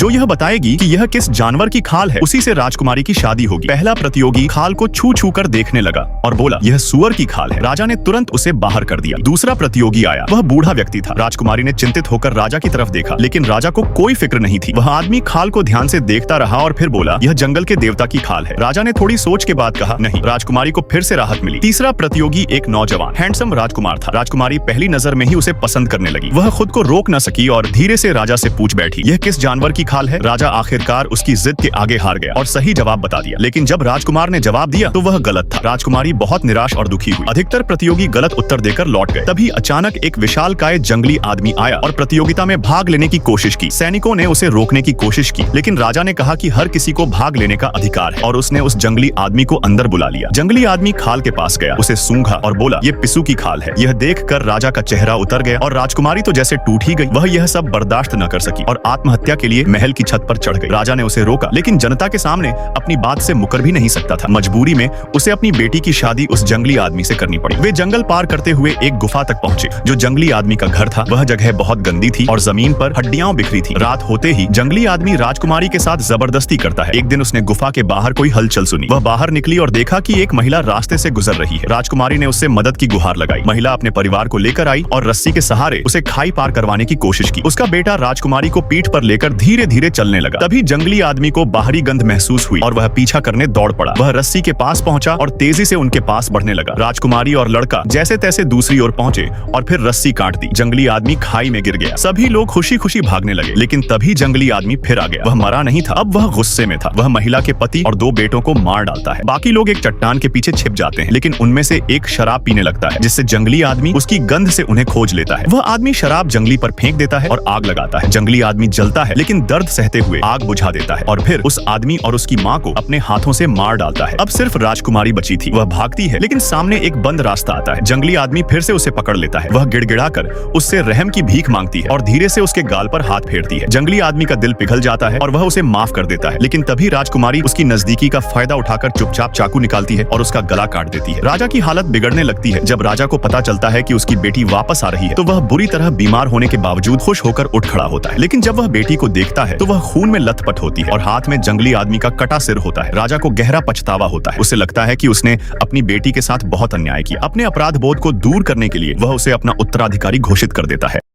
जो यह बताएगी कि यह किस जानवर की खाल है। उसी से राजकुमारी की शादी होगी। पहला प्रतियोगी खाल को छू छू कर देखने लगा और बोला, यह सुअर की खाल है। राजा ने तुरंत उसे बाहर कर दिया। दूसरा प्रतियोगी आया, वह बूढ़ा व्यक्ति था। राजकुमारी ने चिंतित होकर राजा की तरफ देखा, लेकिन राजा को कोई फिक्र नहीं थी। वह आदमी खाल को ध्यान से देखता रहा और फिर बोला, यह जंगल के देवता की खाल है। राजा ने थोड़ी सोच के बाद कहा, नहीं। राजकुमारी को फिर से राहत मिली। तीसरा प्रतियोगी एक नौजवान हैंडसम राजकुमार था। राजकुमारी पहली नजर में ही उसे पसंद करने लगी। वह खुद को रोक न सकी और धीरे से राजा से पूछ बैठी, यह किस जानवर की खाल है। राजा आखिरकार उसकी जिद के आगे हार गया और सही जवाब बता दिया। लेकिन जब राजकुमार ने जवाब दिया तो वह गलत था। राजकुमारी बहुत निराश और दुखी हुई। अधिकतर प्रतियोगी गलत उत्तर देकर लौट गए। तभी अचानक एक विशालकाय जंगली आदमी आया और प्रतियोगिता में भाग लेने की कोशिश की। सैनिकों ने उसे रोकने की कोशिश की, लेकिन राजा ने कहा कि हर किसी को भाग लेने का अधिकार है और उसने उस जंगली आदमी को अंदर बुला लिया। जंगली आदमी खाल के पास गया, उसे सूंघा और बोला, ये पिस्सू की खाल है। यह देखकर राजा का चेहरा उतर गया और राजकुमारी तो जैसे टूट ही गई। वह यह सब बर्दाश्त न कर सकी और आत्महत्या के लिए महल की छत पर चढ़ गई। राजा ने उसे रोका, लेकिन जनता के सामने अपनी बात से मुकर भी नहीं सकता था। मजबूरी में उसे अपनी बेटी की शादी उस जंगली आदमी से करनी पड़ी। वे जंगल पार करते हुए एक गुफा तक पहुंचे, जो जंगली आदमी का घर था। वह जगह बहुत गंदी थी और जमीन पर हड्डियां बिखरी थी। रात होते ही जंगली आदमी राजकुमारी के साथ जबरदस्ती करता है। एक दिन उसने गुफा के बाहर कोई हलचल सुनी। वह बाहर निकली और देखा कि एक महिला रास्ते से गुजर रही है। राजकुमारी ने उससे मदद की गुहार लगाई। महिला अपने परिवार को लेकर आई और रस्सी के सहारे उसे खाई पार करवाने की कोशिश की। उसका बेटा राजकुमारी को पीठ पर लेकर धीरे धीरे चलने लगा। तभी जंगली आदमी को बाहरी गंध महसूस हुई और वह पीछा करने दौड़ पड़ा। वह रस्सी के पास पहुंचा और तेजी से उनके पास बढ़ने लगा। राजकुमारी और लड़का जैसे तैसे दूसरी ओर पहुंचे और फिर रस्सी काट दी। जंगली आदमी खाई में गिर गया। सभी लोग खुशी खुशी भागने लगे, लेकिन तभी जंगली आदमी फिर आ गया। वह मरा नहीं था, अब वह गुस्से में था। वह महिला के पति और 2 बेटों को मार डालता है। बाकी लोग एक चट्टान के पीछे छिप जाते हैं, लेकिन उनमें से एक शराब पीने लगता है, जिससे जंगली आदमी उसकी गंध से उन्हें खोज लेता है। वह आदमी शराब जंगली पर फेंक देता है और आग लगाता है। जंगली आदमी जलता है, लेकिन दर्द सहते हुए आग बुझा देता है और फिर उस आदमी और उसकी माँ को अपने हाथों से मार डालता है। अब सिर्फ राजकुमारी बची थी। वह भागती है, लेकिन सामने एक बंद रास्ता आता है। जंगली आदमी फिर से उसे पकड़ लेता है। वह गिड़गिड़ाकर उससे रहम की भीख मांगती है और धीरे से उसके गाल पर हाथ फेरती है। जंगली आदमी का दिल पिघल जाता है और वह उसे माफ कर देता है, लेकिन तभी राजकुमारी उसकी नजदीकी का फायदा उठाकर चुपचाप चाकू निकालती है और उसका गला काट देती है। राजा की हालत बिगड़ने लगती है। जब राजा को पता चलता है कि उसकी बेटी वापस आ रही है, तो वह बुरी तरह बीमार होने के बावजूद खुश होकर उठ खड़ा होता है। लेकिन जब वह बेटी को देखता है तो वह खून में लथपथ होती है और हाथ में जंगली आदमी का कटा सिर होता है। राजा को गहरा पछतावा होता है। उसे लगता है कि उसने अपनी बेटी के साथ बहुत अन्याय किया। अपने अपराध बोध को दूर करने के लिए वह उसे अपना उत्तराधिकारी घोषित कर देता है।